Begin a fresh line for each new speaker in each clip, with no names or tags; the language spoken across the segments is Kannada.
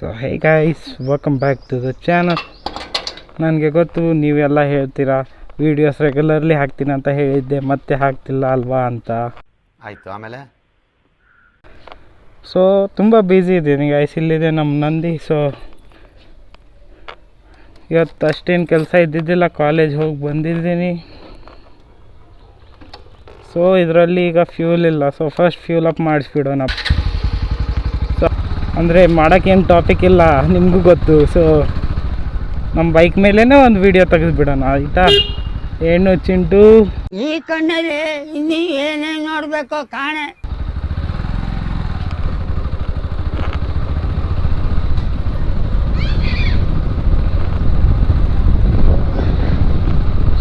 So hey guys, welcome back to the channel. ನನಗೆ ಗೊತ್ತು ನೀವೆಲ್ಲ ಹೇಳ್ತೀರಾ ವೀಡಿಯೋಸ್ ರೆಗ್ಯುಲರ್ಲಿ ಹಾಕ್ತೀನಿ ಅಂತ ಹೇಳಿದ್ದೆ, ಮತ್ತೆ ಹಾಕ್ತಿಲ್ಲ ಅಲ್ವಾ ಅಂತ.
ಆಯಿತು, ಆಮೇಲೆ
ಸೊ ತುಂಬ ಬ್ಯುಸಿ ಇದ್ದೀನಿ ಗೈಸ್. ಇಲ್ಲಿದೆ ನಮ್ಮ ನಂದಿ. ಸೊ ಇವತ್ತು ಅಷ್ಟೇನು ಕೆಲಸ ಇದ್ದಿದ್ದಿಲ್ಲ, ಕಾಲೇಜ್ ಹೋಗಿ ಬಂದಿದ್ದೀನಿ. ಸೊ ಇದರಲ್ಲಿ ಈಗ ಫ್ಯೂಲ್ ಇಲ್ಲ, ಸೊ ಫಸ್ಟ್ ಫ್ಯೂಲ್ ಅಪ್ ಮಾಡಿಸ್ಬಿಡೋಣ. ಸೊ ಅಂದರೆ ಮಾಡೋಕ್ಕೇನು ಟಾಪಿಕ್ ಇಲ್ಲ, ನಿಮಗೂ ಗೊತ್ತು. ಸೊ ನಮ್ಮ ಬೈಕ್ ಮೇಲೇ ಒಂದು ವಿಡಿಯೋ ತೆಗೆದುಬಿಡೋಣ, ಆಯಿತಾ? ಏನು ಚಿಂಟು,
ಈ ಕಣ್ಣಲ್ಲಿ ಇನ್ನೀ ಏನೇನು ನೋಡಬೇಕೋ ಕಾಣೆ.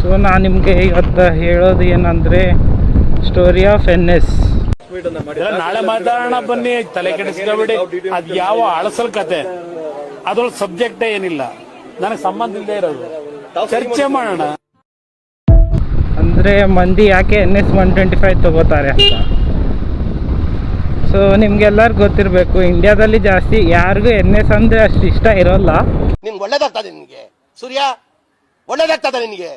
ಸೊ ನಾನು ನಿಮಗೆ ಇವತ್ತು ಹೇಳೋದು ಏನಂದರೆ ಸ್ಟೋರಿ ಆಫ್ NS.
ನಾಳೆ ಮಾತಾಡೋಣ ಬನ್ನಿ, ತಲೆ ಕೆಡಿಸ್ಕೊಬೇಡಿ. ಅದು ಯಾವ ಅಳಸಲ್ ಕತೆ, ಅದ್ರೊಳಗೆ ಸಬ್ಜೆಕ್ಟೇ ಏನಿಲ್ಲ, ನನಗೆ ಸಂಬಂಧ ಇಲ್ಲದೆ ಇರೋದು, ಚರ್ಚೆ ಮಾಡೋಣ.
ಅಂದರೆ ಮಂದಿ ಯಾಕೆ NS 125 ತಗೋತಾರೆ ಅಂತ. ಸೊ ನಿಮ್ಗೆಲ್ಲರಿಗೂ ಗೊತ್ತಿರಬೇಕು, ಇಂಡಿಯಾದಲ್ಲಿ ಜಾಸ್ತಿ ಯಾರಿಗೂ NS ಅಂದರೆ ಅಷ್ಟು ಇಷ್ಟ ಇರೋಲ್ಲ.
ನಿನ್ಗೆ ಒಳ್ಳೇದಾಗ್ತದೆ, ನಿನಗೆ ಸೂರ್ಯ ಒಳ್ಳೇದಾಗ್ತದೆ ನಿನಗೆ.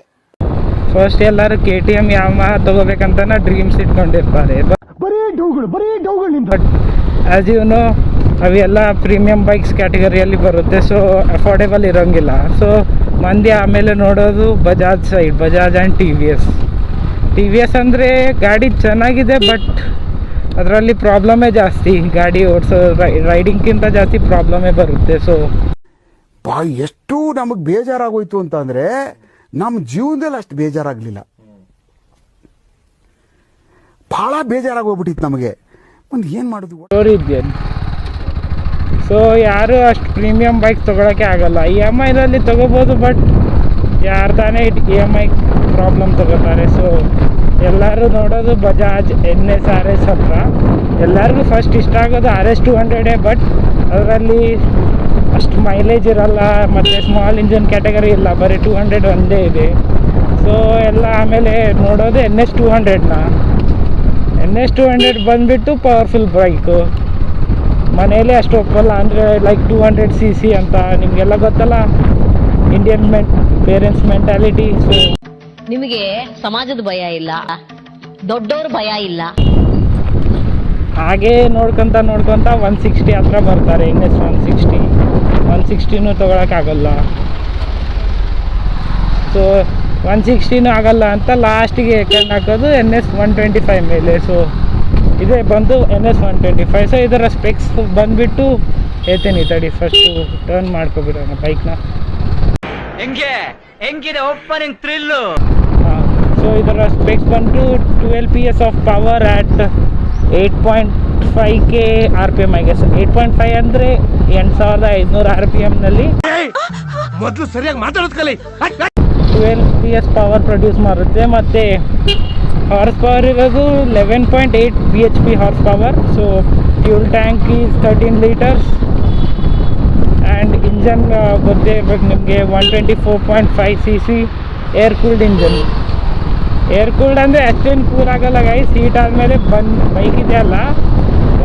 ಫಸ್ಟ್ ಎಲ್ಲರೂ KTM ಯಾಮಹ ತಗೋಬೇಕಂತ ಡ್ರೀಮ್ಸ್ ಇಟ್ಕೊಂಡಿರ್ತಾರೆ. ಬಟ್ ಆ್ಯಸ್ ಯು ನೋ, ಅವೆಲ್ಲ ಪ್ರೀಮಿಯಂ ಬೈಕ್ಸ್ ಕ್ಯಾಟಗರಿಯಲ್ಲಿ ಬರುತ್ತೆ, ಸೊ ಅಫೋರ್ಡೆಬಲ್ ಇರೋಂಗಿಲ್ಲ. ಸೊ ಮಂದಿ ಆಮೇಲೆ ನೋಡೋದು Bajaj side, Bajaj and T V S ಅಂದರೆ ಗಾಡಿ ಚೆನ್ನಾಗಿದೆ, ಬಟ್ ಅದರಲ್ಲಿ ಪ್ರಾಬ್ಲಮೇ ಜಾಸ್ತಿ. ಗಾಡಿ ಓಡಿಸೋ ರೈಡಿಂಗ್ಗಿಂತ ಜಾಸ್ತಿ ಪ್ರಾಬ್ಲಮೇ ಬರುತ್ತೆ. ಸೊ
ಎಷ್ಟು ನಮಗೆ ಬೇಜಾರಾಗೋಯ್ತು ಅಂತ ಅಂದರೆ ನಮ್ಮ ಜೀವನದಲ್ಲಿ ಅಷ್ಟು ಬೇಜಾರಾಗಲಿಲ್ಲ, ಭಾಳ ಬೇಜಾರಾಗೋಗ್ಬಿಟ್ಟಿತ್ತು ನಮಗೆ. ಒಂದು ಏನು ಮಾಡೋದು
ಸ್ಟೋರಿ ಇದೆಯೇನು. ಸೊ ಯಾರು ಅಷ್ಟು ಪ್ರೀಮಿಯಂ ಬೈಕ್ ತೊಗೊಳಕ್ಕೆ ಆಗಲ್ಲ. EMIನಲ್ಲಿ ತೊಗೋಬೋದು, ಬಟ್ ಯಾರ್ದಾನೆ EMI ಪ್ರಾಬ್ಲಮ್ ತೊಗೋತಾರೆ. ಸೊ ಎಲ್ಲರೂ ನೋಡೋದು ಬಜಾಜ್ NS RS ಹತ್ರ. ಎಲ್ಲರಿಗೂ ಫಸ್ಟ್ ಇಷ್ಟ ಆಗೋದು RS 200, ಬಟ್ ಅದರಲ್ಲಿ ಅಷ್ಟು ಮೈಲೇಜ್ ಇರಲ್ಲ, ಮತ್ತು ಸ್ಮಾಲ್ ಇಂಜನ್ ಕ್ಯಾಟಗರಿ ಇಲ್ಲ, ಬರೀ 200 ಒಂದೇ ಇದೆ. ಸೊ ಎಲ್ಲ ಆಮೇಲೆ ನೋಡೋದು NS 200ನ. NS 200 ಬಂದುಬಿಟ್ಟು ಪವರ್ಫುಲ್ ಬೈಕು. ಮನೆಯಲ್ಲೇ ಅಷ್ಟು ಒಪ್ಪಲ್ಲ, ಅಂದರೆ ಲೈಕ್ 200cc ಅಂತ. ನಿಮಗೆಲ್ಲ ಗೊತ್ತಲ್ಲ ಇಂಡಿಯನ್ ಪೇರೆಂಟ್ಸ್ ಮೆಂಟಾಲಿಟಿ. ಸೊ
ನಿಮಗೆ ಸಮಾಜದ ಭಯ ಇಲ್ಲ, ದೊಡ್ಡವ್ರ ಭಯ ಇಲ್ಲ.
ಹಾಗೇ ನೋಡ್ಕೊತ 160 ಹತ್ರ ಬರ್ತಾರೆ. NS 160 ತೊಗೊಳಕ್ಕಾಗಲ್ಲ. ಸೊ 160 ಆಗಲ್ಲ ಅಂತ ಲಾಸ್ಟಿಗೆ ಕಣ್ಣು ಹಾಕೋದು NS 125 ಮೇಲೆ. ಸೊ ಇದೇ ಬಂದು NS 125. ಸೊ ಇದರ ಸ್ಪೆಕ್ಸ್ ಬಂದುಬಿಟ್ಟು ಹೇಳ್ತೀನಿ ತಡಿ, ಫಸ್ಟು ಟರ್ನ್ ಮಾಡ್ಕೊಬಿಡೋಣ ಬೈಕ್ನ.
ಹೆಂಗಿದೆ ಓಪನಿಂಗ್ ಥ್ರಿಲ್ಲು.
ಸೊ ಇದರ ಸ್ಪೆಕ್ಸ್ ಬಂದು 12 PS of power at 8.5K RPM. I guess 8.5 ಅಂದರೆ 8500 RPMನಲ್ಲಿ
ಮೊದಲು ಸರಿಯಾಗಿ ಮಾತಾಡೋದು ಕಲಿ.
12 PS ಪವರ್ ಪ್ರೊಡ್ಯೂಸ್ ಮಾಡುತ್ತೆ, ಮತ್ತು ಹಾರ್ಸ್ ಪವರ್ ಇರೋದು 11.8 bhp horse power. So fuel tank is 13 litres and engine ಗೊತ್ತೇ ಇರಬೇಕು ನಿಮಗೆ, 124.5 cc air cooled engine. Air cooled ಅಂದರೆ ಅಷ್ಟೇನು ಕೂಲ್ ಆಗಲ್ಲ ಗೈಸ್. ಹೀಟ್ ಆದಮೇಲೆ ಬೈಕ್ ಇದೆಯಲ್ಲ,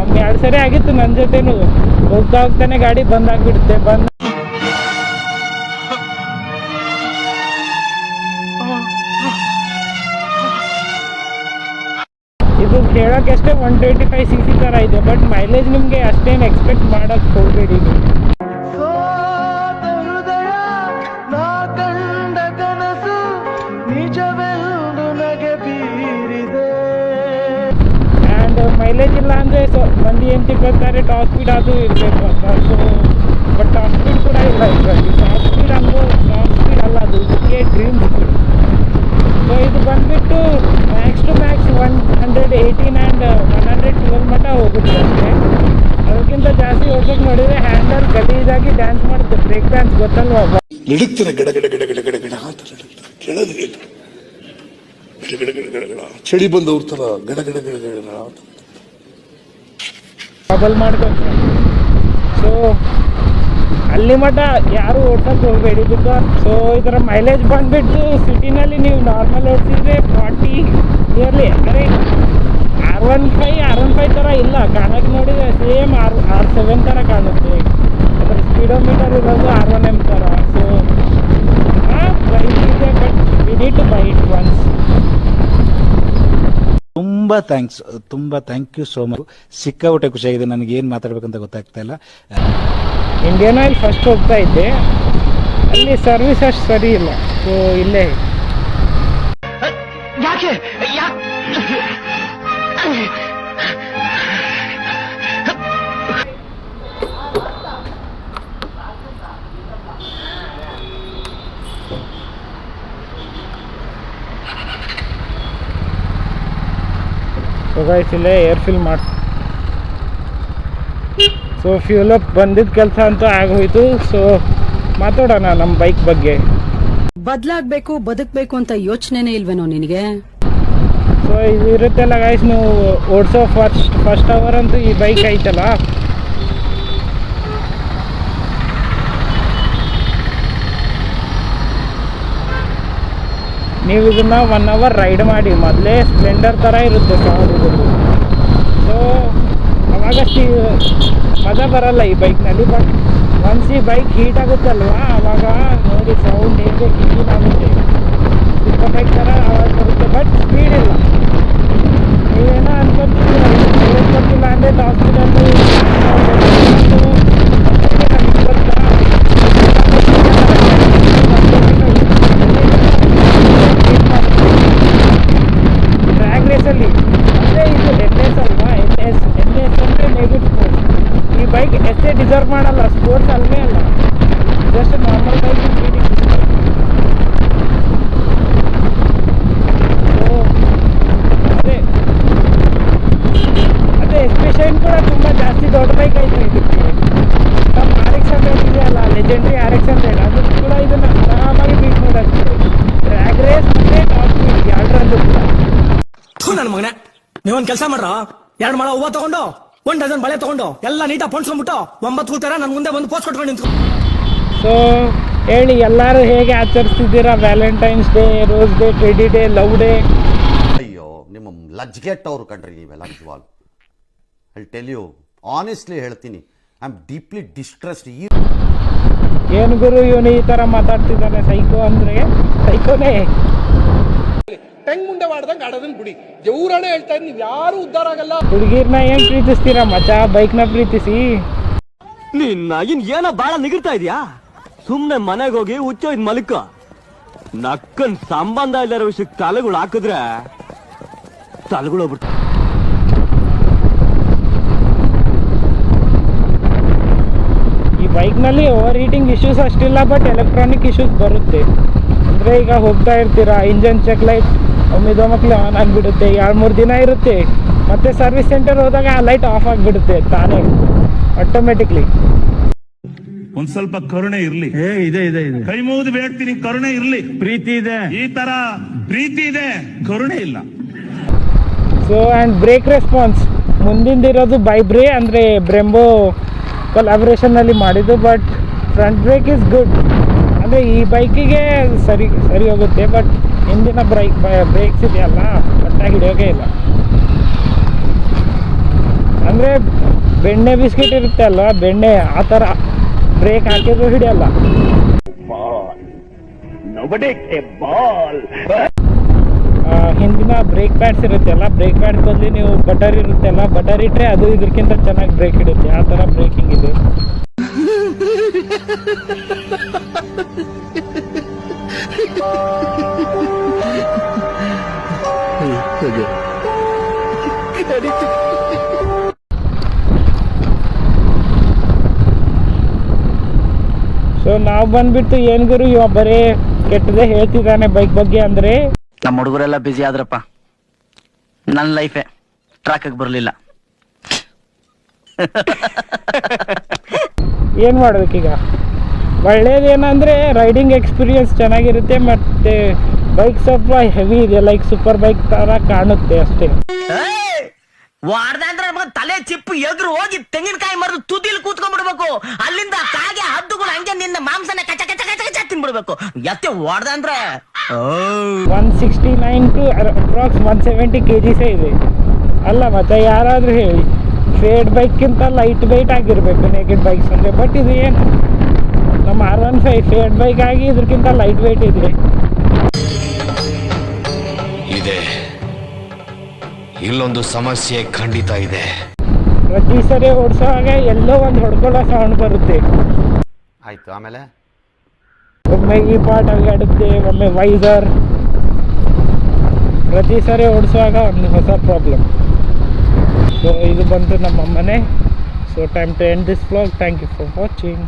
ಒಮ್ಮೆ 2 ಸರಿ ಆಗಿತ್ತು ನನ್ನ ಜೊತೆನೂ. ಹೋಗ್ತಾನೆ ಗಾಡಿ ಬಂದಾಗ್ಬಿಡುತ್ತೆ. ಇದು ಕೇಳೋಕ್ಕೆ ಅಷ್ಟೇ 125 cc ಥರ ಇದೆ, ಬಟ್ ಮೈಲೇಜ್ ನಿಮಗೆ ಅಷ್ಟೇನು ಎಕ್ಸ್ಪೆಕ್ಟ್ ಮಾಡೋಕ್ಕೆ ಹೋಗಬೇಡಿ ನೀವು. ಆ್ಯಂಡ್ ಮೈಲೇಜ್ ಇಲ್ಲ ಅಂದರೆ ಸೊ ಮಂದಿ ಏನು ತಿಳ್ಕೊತಾರೆ ಟಾಪ್ ಸ್ಪೀಡ್ ಅದು ಇರಬೇಕು ಅಂತ. ಸೊ ಬಟ್ ಟಾಪ್ ಸ್ಪೀಡ್ ಕೂಡ ಇಲ್ಲ ಇದರಲ್ಲಿ. ಟಾಪ್ ಸ್ಪೀಡ್ ಅಲ್ಲ, ಅದು ಇದಕ್ಕೆ ಡ್ರೀಮ್ ಸ್ಪೀಡ್. ಸೊ ಇದು ಬಂದುಬಿಟ್ಟು ಮ್ಯಾಕ್ಸ್ ಟು ಮ್ಯಾಕ್ಸ್ 118 ಆ್ಯಂಡ್ 112 ಮಟ್ಟ ಹೋಗುತ್ತೆ ಅಷ್ಟೇ. ಅದಕ್ಕಿಂತ ಜಾಸ್ತಿ ಓಡ್ಸೋಕೆ ನೋಡಿದರೆ ಹ್ಯಾಂಡಲ್ ಗಲೀಜಾಗಿ ಡ್ಯಾನ್ಸ್ ಮಾಡುತ್ತೆ. ಬ್ರೇಕ್ ಡ್ಯಾನ್ಸ್ ಗೊತ್ತಲ್ವಾ?
ನಡುಕ್ತಾರೆ ಗಡ ಗಡ ಗಡ ಗಡ ಗಡ ಗಡ ಅಂತ ಕೇಳೋದೇ ಇಲ್ಲ. ಗಡ ಗಡ ಗಡ ಗಡ ಚಳಿ ಬಂದವ್ರ ಥರ ಗಡ ಗಡ ಗಡ ಗಡ ಅಂತ
ಡಬಲ್ ಮಾಡ್ಕೊತಾರೆ. ಸೊ ಅಲ್ಲಿ ಮಟ್ಟ ಯಾರು ಓಡ್ಸೋಕೆ ಹೋಗಬೇಡಿ, ಬಿಕಾಸ್ ಸೊ ಇದರ ಮೈಲೇಜ್ ಬಂದುಬಿಟ್ಟು ಸಿಟಿನಲ್ಲಿ ನೀವು ನಾರ್ಮಲ್ ಓಡಿಸಿದ್ರೆ 40 ನಿಯರ್ಲಿ. ಅರೆ R15 ಥರ ಇಲ್ಲ ಕಾಣಕ್ಕೆ, ನೋಡಿದರೆ ಸೇಮ್ R7 ಥರ ಕಾಣುತ್ತೆ. ಅದರ ಸ್ಪೀಡೋಮೀಟರ್ ಇರೋದು R1M ಥರ. ಸೊ ಪ್ರೈಸ್ ಇದೆ, but we need to buy it once.
ತುಂಬ ಥ್ಯಾಂಕ್ ಯು ಸೋ ಮಚ್. ಸಿಕ್ಕಾಬಿಟ್ಟೆ ಖುಷಿಯಾಗಿದೆ. ನನಗೆ ಏನು ಮಾತಾಡ್ಬೇಕಂತ ಗೊತ್ತಾಗ್ತಾ ಇಲ್ಲ.
ಇಂಡಿಯನ್ ಆಯಿಲ್ ಫಸ್ಟ್ ಹೋಗ್ತಾ ಇದ್ದೆ, ಅಲ್ಲಿ ಸರ್ವಿಸ್ ಅಷ್ಟು ಸರಿ ಇಲ್ಲ. ಸೊ ಇಲ್ಲೇ
ಯಾಕೆ
ಸೊ ಗೈಸ್ ಇಲ್ಲೇ ಏರ್ ಫಿಲ್ ಮಾಡಿ. ಸೊ ಫ್ಯೂಲ್ ಅಪ್ ಬಂದಿದ್ದ ಕೆಲಸ ಅಂತೂ ಆಗೋಯ್ತು. ಸೊ ಮಾತಾಡೋಣ ನಮ್ಮ ಬೈಕ್ ಬಗ್ಗೆ.
ಬದಲಾಗಬೇಕು, ಬದುಕಬೇಕು ಅಂತ ಯೋಚನೆನೇ ಇಲ್ವೇನೋ ನಿನಗೆ?
ಸೊ ಇದು ಇರುತ್ತಲ್ಲ ಗೈಸ್, ನೀವು ಓಡಿಸೋ ಫಸ್ಟ್ ಅವರ್ ಅಂತೂ ಈ ಬೈಕ್ ಐತಲ್ಲ, ನೀವು ಇದನ್ನ 1 ಅವರ್ ರೈಡ್ ಮಾಡಿ. ಮೊದಲೇ ಸ್ಪ್ಲೆಂಡರ್ ಥರ ಇರುತ್ತೆ ಸೌಂಡ್ ಇರೋದು. ಸೊ ಅವಾಗಷ್ಟು ಮಜಾ ಬರಲ್ಲ ಈ ಬೈಕ್ನಲ್ಲಿ. ಬಟ್ ಒನ್ಸ್ ಈ ಬೈಕ್ ಹೀಟ್ ಆಗುತ್ತಲ್ವಾ, ಆವಾಗ ನೋಡಿ ಸೌಂಡ್ ಹೇಗೆ ಕಿಂಗ್ ಆಗುತ್ತೆ. ಸೂಪರ್ ಬೈಕ್ ಥರ ಆವಾಜ್ ಬರುತ್ತೆ, ಬಟ್ ಸ್ಪೀಡ್ ಇಲ್ಲ. ನೀವೇನೋ ಅನ್ಕೊತಿಲ್ಲ ಅಂದರೆ ಹಾಸ್ಪಿಟಲ್ಲು ಡ್ರ್ಯಾಗ್ ರೇಸಲ್ಲಿ ಅಂದರೆ ಇದು NS ಅಲ್ವಾ, NS ಅಂದರೆ ನೇವಿಡ್ ಸ್ಪೋರ್ಟ್ಸ್. ಈ ಬೈಕ್ ಎಷ್ಟೇ ಡಿಸರ್ವ್ ಮಾಡಲ್ಲ, ಸ್ಪೋರ್ಟ್ಸ್ ಅಲ್ವೇ ಅಲ್ಲ, ಜಸ್ಟ್ ನಾರ್ಮಲ್ ಬೈಕ್ ಸ್ಪೀಡಿಂಗ್. ಅದೇ ಎಸ್ಪೆಷಲ್ ಕೂಡ ತುಂಬ ಜಾಸ್ತಿ ದೊಡ್ಡ ಬೈಕ್ ಆಯಿತು ಇದಕ್ಕೆ. ನಮ್ಮ RX-100 ಇದೆಯಲ್ಲ, ಲೆಜೆಂಡ್ರಿ RX-100, ಅದು ಕೂಡ ಇದನ್ನು ಆರಾಮಾಗಿ ಬೀಟ್ ಮಾಡೋದು. ಡ್ರ್ಯಾಗ್ ರೇಸ್ ಮತ್ತು ಟಾಪ್ ಸ್ಪೀಡ್ ಎರಡರಲ್ಲೂ ಕೂಡ.
ನನ್ನ ಮಗನೇ, ನೀವೊಂದು ಕೆಲಸ ಮಾಡ್ರ, 2 ಮೊಳ ಹೂವು ತಗೊಂಡು 1 ಡಜನ್ ಬಳೆ ತಗೊಂಡು ಎಲ್ಲ ನೀಟಾಗಿ ಪೊಣ್ಸ್ಕೊಂಡ್ಬಿಟ್ಟು 9 ಕೂತಾರ ನನ್ನ ಮುಂದೆ ಬಂದು ಪೋಸ್ಟ್ ಕೊಟ್ಕೊಂಡು ನಿಂತ್ಕೊ.
ಸೊ ಹೇಳಿ, ಎಲ್ಲರೂ ಹೇಗೆ ಆಚರಿಸ್ತಿದ್ದೀರಾ Valentine's Day, Rose Day, Teddy Day, Love Day?
ಅಯ್ಯೋ ನಿಮ್ಮ ಲಜ್ಗೆಟ್ಟವ್ರು ಕಣ್ರಿ ನೀವೆಲ್ಲ ನಿಜವಾಗ್ಲು. ಐ ಟೆಲ್ ಯು ಆನೆಸ್ಟ್ಲಿ ಹೇಳ್ತೀನಿ, ಐ ಆಮ್ ಡೀಪ್ಲಿ ಡಿಸ್ಟ್ರೆಸ್ಡ್.
ಏನು ಗುರು ಇವನು ಈ ಥರ ಮಾತಾಡ್ತಿದ್ದಾನೆ? ಸೈಕೋ ಅಂದರೆ ಸೈಕೋನೇ.
ಟೆಂಗ್ ಮುಂದೆ ಮಾಡ್ದಂಗೆ ಆಡೋದನ್ನ ಬಿಡಿ. ದೇವ್ರನೇ ಹೇಳ್ತಾ ಇದ್ದೀನಿ, ನೀವು ಯಾರು ಉದ್ಧಾರ ಆಗಲ್ಲ.
ಹುಡುಗಿರ್ನ ಏನ್ ಪ್ರೀತಿಸ್ತೀರಾ ಮಚ? ಬೈಕ್ನ ಪ್ರೀತಿಸಿ.
ನಿನ್ನ ಏನೋ ಬಾಳ ನಿಗಿರ್ತಾ ಇದೆಯಾ? ಸುಮ್ನೆ ಮನೆಗೆ ಹೋಗಿ ಹುಚ್ಚೋಯ್ದು ಮಲ್ಕ. ನಕ್ಕನ್ ಸಂಬಂಧ ಇಲ್ಲರ ವಿಷಯಕ್ಕೆ ತಲೆಗಳು ಹಾಕಿದ್ರೆ ತಲೆಗಳು ಹೋಗ್ಬಿಡ್ತಾವೆ.
ಈ ಬೈಕ್ನಲ್ಲಿ ಓವರ್ ಹೀಟಿಂಗ್ ಇಶ್ಯೂಸ್ ಅಷ್ಟಿಲ್ಲ, ಬಟ್ ಎಲೆಕ್ಟ್ರಾನಿಕ್ ಇಶ್ಯೂಸ್ ಬರುತ್ತೆ. ಅಂದರೆ ಈಗ ಹೋಗ್ತಾ ಇರ್ತೀರಾ, ಇಂಜನ್ ಚೆಕ್ ಲೈಟ್ ಒಮ್ಮಿದೊಮ್ಮಕ್ಲೆ ಆನ್ ಆಗಿಬಿಡುತ್ತೆ, 2-3 ದಿನ ಇರುತ್ತೆ. ಮತ್ತೆ ಸರ್ವಿಸ್ ಸೆಂಟರ್ ಹೋದಾಗ ಆ ಲೈಟ್ ಆಫ್ ಆಗಿಬಿಡುತ್ತೆ ತಾನೇ ಆಟೋಮೆಟಿಕ್ಲಿ.
ಒಂದ್ ಸ್ವಲ್ಪ ಕರುಣೆ ಇರ್ಲಿ. ಇದೆ ಕೈ ಮುಗಿದು ಬೇಡ್ತೀನಿ, ಕರುಣೆ ಇರ್ಲಿ. ಪ್ರೀತಿ ಇದೆ, ಈ ತರ ಪ್ರೀತಿ ಇದೆ, ಕರುಣೆ ಇಲ್ಲ.
ಸೊ ಆ್ಯಂಡ್ ಬ್ರೇಕ್ ರೆಸ್ಪಾನ್ಸ್ ಮುಂದಿಂದಿರೋದು ಬೈಬ್ರೇ, ಅಂದರೆ ಬ್ರೆಂಬೋ ಕೊಲಾಬ್ರೇಷನ್ನಲ್ಲಿ ಮಾಡಿದ್ದು. But front brake is good, ಅಂದರೆ ಈ ಬೈಕಿಗೆ ಸರಿ ಹೋಗುತ್ತೆ. ಬಟ್ ಹಿಂದಿನ ಬ್ರೇಕ್ಸ್ ಇದೆಯಲ್ಲ, ಒಟ್ಟಾಗಿ ಹಿಡಿಯೋಕೆ ಇಲ್ಲ. ಅಂದರೆ ಬೆಣ್ಣೆ ಬಿಸ್ಕೆಟ್ ಇರುತ್ತೆ ಅಲ್ವಾ, ಬೆಣ್ಣೆ ಆ ಥರ ಬ್ರೇಕ್ ಹಾಕಿದ್ರು ಹಿಡಿಯಲ್ಲ. ಹಿಂದಿನ ಬ್ರೇಕ್ ಪ್ಯಾಡ್ಸ್ ಇರುತ್ತೆ ಅಲ್ಲ, ಬ್ರೇಕ್ ಪ್ಯಾಡ್ ಬದಲು ನೀವು ಬಟರ್ ಇರುತ್ತೆ ಅಲ್ಲ, ಬಟರ್ ಇಟ್ಟರೆ ಅದು ಇದಕ್ಕಿಂತ ಚೆನ್ನಾಗಿ ಬ್ರೇಕ್ ಹಿಡಿಯುತ್ತೆ. ಆ ಥರ ಬ್ರೇಕಿಂಗ್ ಇದೆ. ಸೊ ನಾವು ಬಂದ್ಬಿಟ್ಟು ಏನ್ ಗುರು ಇವ ಬರೀ ಕೆಟ್ಟದೇ ಹೇಳ್ತಿದ್ದಾನೆ ಬೈಕ್ ಬಗ್ಗೆ. ಅಂದ್ರೆ
ನಮ್ಮ ಹುಡುಗರೆಲ್ಲ ಬಿಸಿ ಆದ್ರಪ್ಪ, ನನ್ನ ಲೈಫೇ ಟ್ರ್ಯಾಕ್ ಬರಲಿಲ್ಲ.
ಏನ್ ಮಾಡ್ಬೇಕೀಗ? ಒಳ್ಳೇದೇನಂದ್ರೆ ರೈಡಿಂಗ್ ಎಕ್ಸ್ಪೀರಿಯನ್ಸ್ ಚೆನ್ನಾಗಿರುತ್ತೆ, ಮತ್ತೆ ಬೈಕ್ ಸ್ವಲ್ಪ ಹೆವಿ ಇದೆ, ಲೈಕ್ ಸೂಪರ್ ಬೈಕ್ ತರ ಕಾಣುತ್ತೆ ಅಷ್ಟೇ.
ವಾರ್ದಂದ್ರೆ ತಲೆ ಚಿಪ್ಪು ಎದುರು ಹೋಗಿ ತೆಂಗಿನಕಾಯಿ ಮರದ ತುದಿಲಿ ಕೂತ್ಕೊಂಡ್ಬಿಡ್ಬೇಕು. ಅಲ್ಲಿಂದ ಕಾಗೆ ಹದ್ದುಗಳು ಹಂಗೆ ನಿನ್ನ ಮಾಂಸನ ಕಚ ಕಚ ಕಚ ಕಚ ತಿನ್ಬಿಡ್ಬೇಕು. ಎತ್ತೆ ವಾರ್ದಂದ್ರೆ
169 ಟು ಅಪ್ರಾಕ್ಸ್ 170 kgs ಇದೆ ಅಲ್ಲ ಮತ್ತೆ. ಯಾರಾದ್ರೂ ಹೇಳಿ, ಫೇಡ್ ಬೈಕ್ಗಿಂತ ಲೈಟ್ ವೆಯ್ಟ್ ಆಗಿರ್ಬೇಕು ನೇಕೆಡ್ ಬೈಕ್ಸ್ ಅಂದ್ರೆ. ಬಟ್ ಇದು ಏನು ನಮ್ಮ R15 ಫೇಟ್ ಬೈಕ್ ಆಗಿ ಇದಕ್ಕಿಂತ ಲೈಟ್ ವೆಯ್ಟ್ ಇದೆ.
ಇಲ್ಲೊಂದು ಸಮಸ್ಯೆ ಖಂಡಿತ ಇದೆ.
ಪ್ರತಿ ಸರಿ ಓಡಿಸುವಾಗ ಎಲ್ಲೋ ಒಂದು ಹೊಡ್ಕೊಳ್ಳೋ ಸೌಂಡ್ ಬರುತ್ತೆ.
ಆಯ್ತು, ಆಮೇಲೆ
ಒಮ್ಮೆ ಈ ಪಾರ್ಟ್ ಅಲ್ಗಾಡುತ್ತೆ, ಒಮ್ಮೆ ವೈಸರ್. ಪ್ರತಿ ಸರಿ ಓಡಿಸುವಾಗ ಒಂದು ಹೊಸ ಪ್ರಾಬ್ಲಮ್. ಸೊ ಇದು ಬಂತು ನಮ್ಮ ಮನೆ. So time to end this vlog. Thank you for watching.